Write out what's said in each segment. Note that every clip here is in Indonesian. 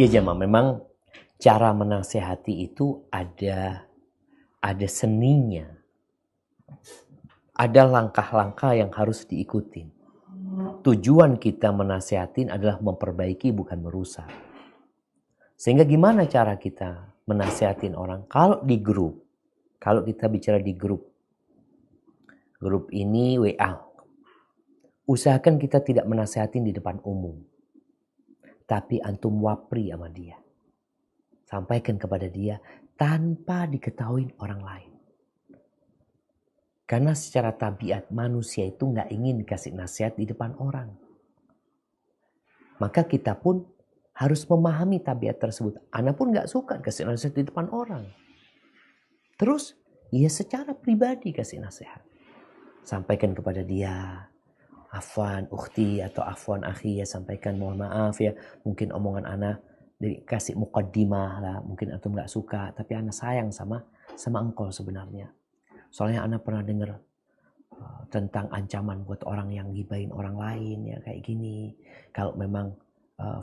Ya jemaah, memang cara menasehati itu ada seninya. Ada langkah-langkah yang harus diikuti. Tujuan kita menasehatin adalah memperbaiki, bukan merusak. Sehingga gimana cara kita menasehatin orang? Kalau di grup, kalau kita bicara di grup ini WA, usahakan kita tidak menasehatin di depan umum. Tapi antum wapri sama dia. Sampaikan kepada dia tanpa diketahui orang lain. Karena secara tabiat manusia itu nggak ingin dikasih nasihat di depan orang. Maka kita pun harus memahami tabiat tersebut. Ana pun nggak suka kasih nasihat di depan orang. Terus, ya secara pribadi kasih nasihat. Sampaikan kepada dia, afwan ukhti atau afwan akhi, ya sampaikan mohon maaf ya. Mungkin omongan ana dikasih muqaddimah lah. Mungkin antum nggak suka, tapi ana sayang sama engkau sebenarnya. Soalnya ana pernah dengar tentang ancaman buat orang yang gibahin orang lain ya kayak gini. Kalau memang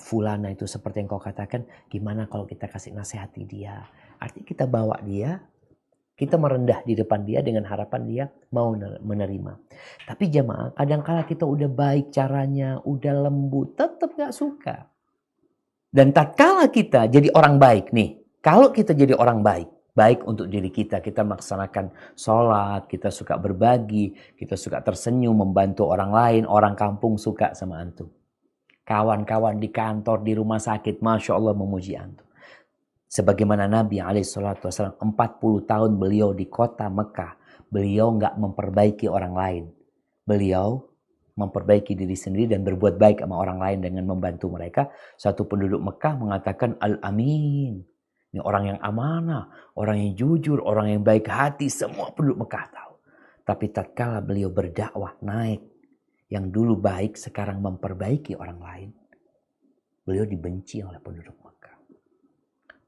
fulana itu seperti yang kau katakan, gimana kalau kita kasih nasihati dia? Artinya kita bawa dia, kita merendah di depan dia dengan harapan dia mau menerima. Tapi jemaah, kadang-kala kita udah baik caranya, udah lembut, tetap gak suka. Dan tatkala kita jadi orang baik nih, kalau kita jadi orang baik untuk diri kita, kita melaksanakan sholat, kita suka berbagi, kita suka tersenyum, membantu orang lain, orang kampung suka sama antum. Kawan-kawan di kantor, di rumah sakit, Masya Allah memuji antum. Sebagaimana Nabi SAW 40 tahun beliau di kota Mekah, beliau nggak memperbaiki orang lain. Beliau memperbaiki diri sendiri dan berbuat baik sama orang lain dengan membantu mereka. Satu penduduk Mekah mengatakan Al-Amin. Ini orang yang amanah, orang yang jujur, orang yang baik hati. Semua penduduk Mekah tahu. Tapi tatkala beliau berdakwah naik, yang dulu baik sekarang memperbaiki orang lain, beliau dibenci oleh penduduk Mekah.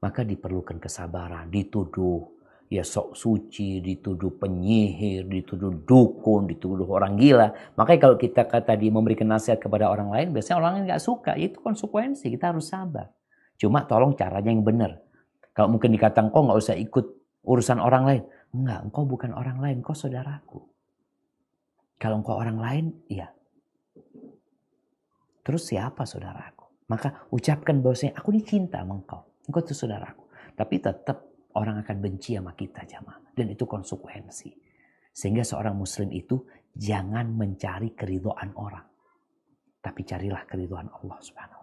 Maka diperlukan kesabaran, dituduh ya sok suci, dituduh penyihir, dituduh dukun, dituduh orang gila. Makanya kalau kita tadi memberikan nasihat kepada orang lain, biasanya orang lain gak suka. Itu konsekuensi, kita harus sabar. Cuma tolong caranya yang benar. Kalau mungkin dikatakan kau gak usah ikut urusan orang lain. Enggak, engkau bukan orang lain, kau saudaraku. Kalau engkau orang lain, iya. Terus siapa saudaraku? Maka ucapkan bahwasanya aku ini cinta sama engkau. Engkau itu saudaraku. Tapi tetap orang akan benci sama kita jamaah. Dan itu konsekuensi. Sehingga seorang muslim itu jangan mencari keridhaan orang. Tapi carilah keridhaan Allah Subhanahu